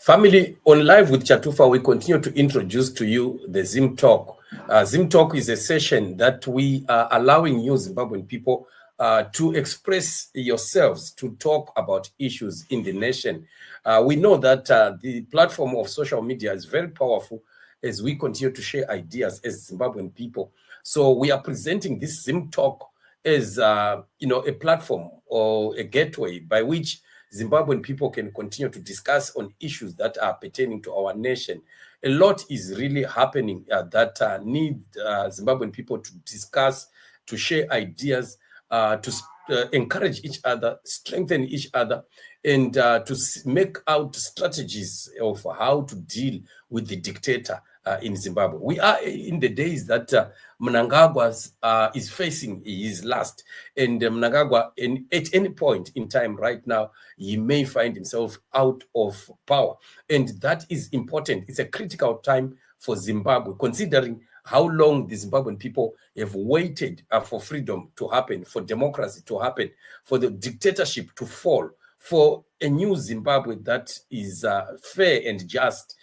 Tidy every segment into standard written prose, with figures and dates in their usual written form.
Family, on Live with Chatufa, we continue to introduce to you the Zim Talk. Zim Talk is a session that we are allowing you Zimbabwean people to express yourselves, to talk about issues in the nation. We know that the platform of social media is very powerful as we continue to share ideas as Zimbabwean people. So we are presenting this Zim Talk as a platform or a gateway by which Zimbabwean people can continue to discuss on issues that are pertaining to our nation. A lot is really happening that need Zimbabwean people to discuss, to share ideas, to encourage each other, strengthen each other, and to make out strategies of how to deal with the dictator in Zimbabwe. We are in the days that Mnangagwa is facing his last, and Mnangagwa, at any point in time right now, he may find himself out of power, and that is important. It's a critical time for Zimbabwe, considering how long the Zimbabwean people have waited for freedom to happen, for democracy to happen, for the dictatorship to fall, for a new Zimbabwe that is fair and just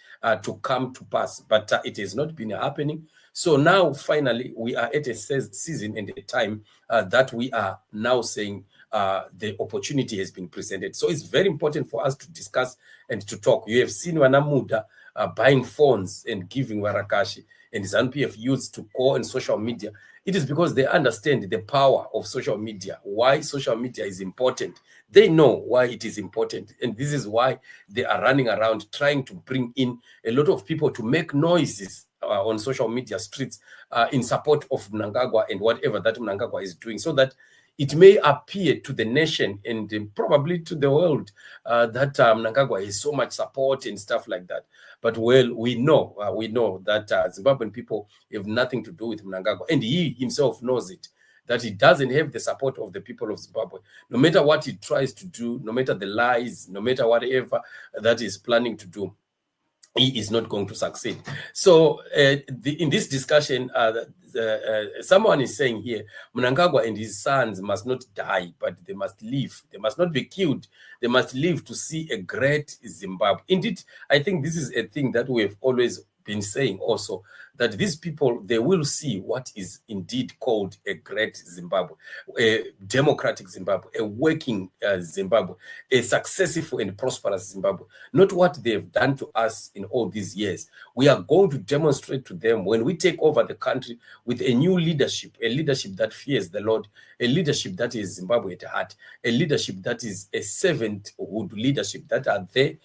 to come to pass. But it has not been happening. So now, finally, we are at a season and a time that we are now saying the opportunity has been presented. So it's very important for us to discuss and to talk. You have seen Wanamuda buying phones and giving Warakashi, and ZANU-PF used to go on social media. It is because they understand the power of social media, why social media is important. They know why it is important. And this is why they are running around trying to bring in a lot of people to make noises on social media streets in support of Mnangagwa and whatever that Mnangagwa is doing, so that it may appear to the nation and probably to the world that Mnangagwa has so much support and stuff like that. But well, we know that Zimbabwean people have nothing to do with Mnangagwa, and he himself knows it, that he doesn't have the support of the people of Zimbabwe. No matter what he tries to do, no matter the lies, no matter whatever that he's planning to do, he is not going to succeed. So in this discussion, someone is saying here, Mnangagwa and his sons must not die, but they must live. They must not be killed. They must live to see a great Zimbabwe. Indeed, I think this is a thing that we have always been saying also, that these people, they will see what is indeed called a great Zimbabwe, a democratic Zimbabwe, a working Zimbabwe, a successful and prosperous Zimbabwe. Not what they have done to us in all these years. We are going to demonstrate to them when we take over the country with a new leadership, a leadership that fears the Lord, a leadership that is Zimbabwe at heart, a leadership that is a servanthood leadership, that are there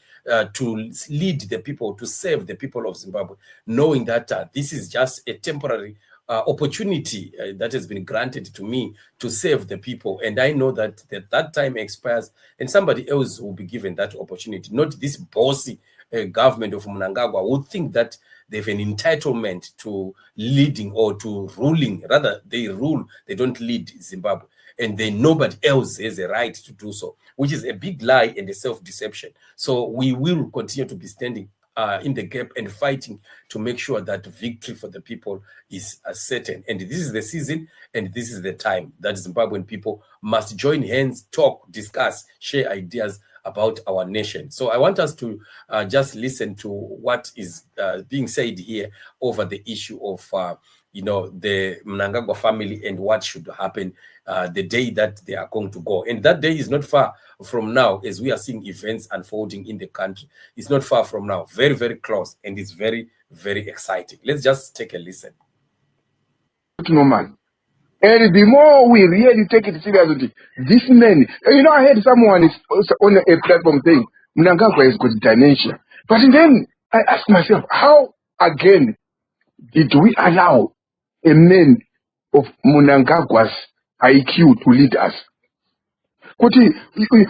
to lead the people, to serve the people of Zimbabwe, knowing that this is just a temporary opportunity that has been granted to me to serve the people. And I know that that time expires and somebody else will be given that opportunity, not this bossy government of Mnangagwa would think that they have an entitlement to leading or to ruling. Rather, they rule, they don't lead Zimbabwe. And then nobody else has a right to do so, which is a big lie and a self-deception. So we will continue to be standing in the gap and fighting to make sure that victory for the people is certain. And this is the season and this is the time that Zimbabwean people must join hands, talk, discuss, share ideas about our nation. So I want us to just listen to what is being said here over the issue of the Mnangagwa family and what should happen the day that they are going to go. And that day is not far from now, as we are seeing events unfolding in the country. It's not far from now, very, very close, and it's very, very exciting. Let's just take a listen. No man. And the more we really take it seriously, this man, I heard someone is on a platform saying, Mnangagwa has got dementia. But then I asked myself, how again did we allow a man of Mnangagwa's IQ to lead us? Kuti,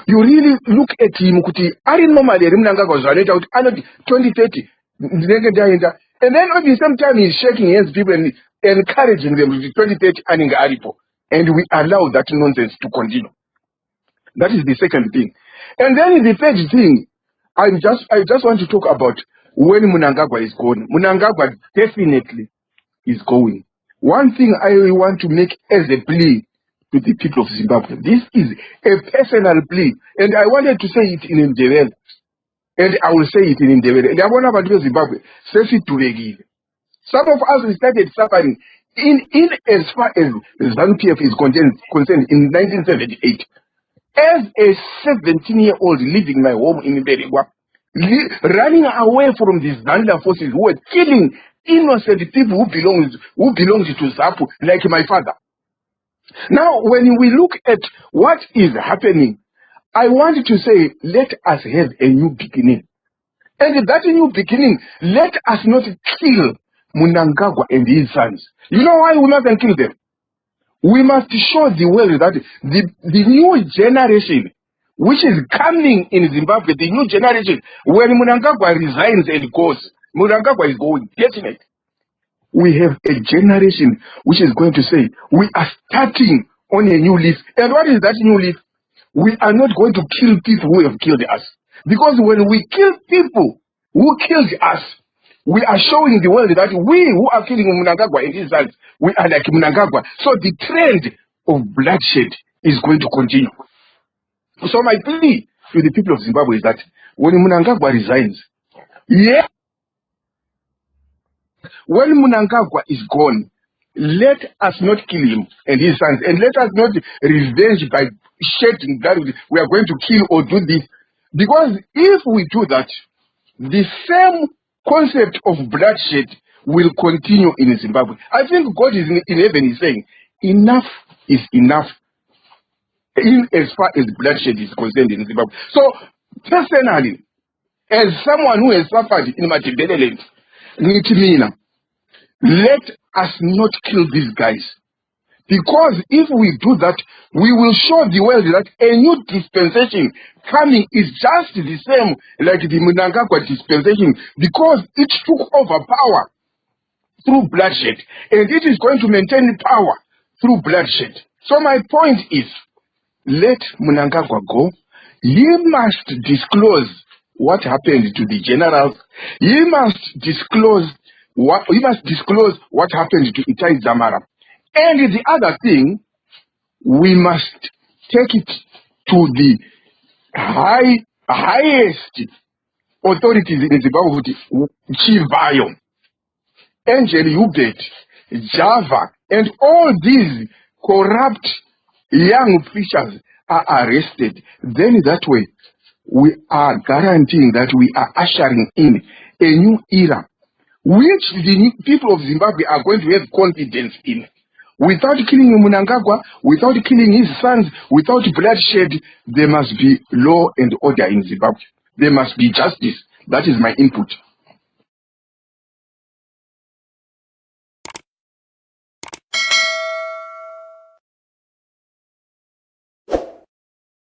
you really look at him, kuti, ari normally Mnangagwa zvaneta kuti anoti 2030 and then at the same time he's shaking hands people and encouraging them to 2030 aninga aripo, and we allow that nonsense to continue. That is the second thing. And then the third thing, I just want to talk about when Mnangagwa is gone. Mnangagwa definitely is going. One thing I want to make as a plea to the people of Zimbabwe. This is a personal plea, and I wanted to say it in Ndebele. And I will say it in Ndebele. Zimbabwe. Some of us started suffering in as far as ZANU-PF is concerned in 1978. As a 17-year-old living my home in Mberekwa, running away from these ZANU forces who were killing innocent people who belonged to ZAPU, like my father. Now, when we look at what is happening, I want to say, let us have a new beginning. And that new beginning, let us not kill Mnangagwa and his sons. You know why we mustn't kill them? We must show the world that the new generation, which is coming in Zimbabwe, the new generation, when Mnangagwa resigns and goes, Mnangagwa is going, definitely. We have a generation which is going to say, we are starting on a new leaf. And what is that new leaf? We are not going to kill people who have killed us. Because when we kill people who killed us, we are showing the world that we who are killing Mnangagwa and his sons, we are like Mnangagwa. So the trend of bloodshed is going to continue. So my plea to the people of Zimbabwe is that when Mnangagwa resigns, when Mnangagwa is gone, let us not kill him and his sons, and let us not revenge by shedding blood. We are going to kill or do this. Because if we do that, the same concept of bloodshed will continue in Zimbabwe. I think God is in heaven is saying, enough is enough in as far as bloodshed is concerned in Zimbabwe. So, personally, as someone who has suffered in Matebeleland, let us not kill these guys. Because if we do that, we will show the world that a new dispensation coming is just the same like the Mnangagwa dispensation, because it took over power through bloodshed, and it is going to maintain power through bloodshed. So my point is, let Mnangagwa go. He must disclose what happened to the generals. He must disclose what happened to Itai Dzamara. And the other thing, we must take it to the highest authorities in Zimbabwe, Chivayo, Angel Hubert, Java, and all these corrupt young preachers are arrested. Then that way, we are guaranteeing that we are ushering in a new era, which the people of Zimbabwe are going to have confidence in. Without killing Mnangagwa, without killing his sons, without bloodshed, there must be law and order in Zimbabwe. There must be justice. That is my input.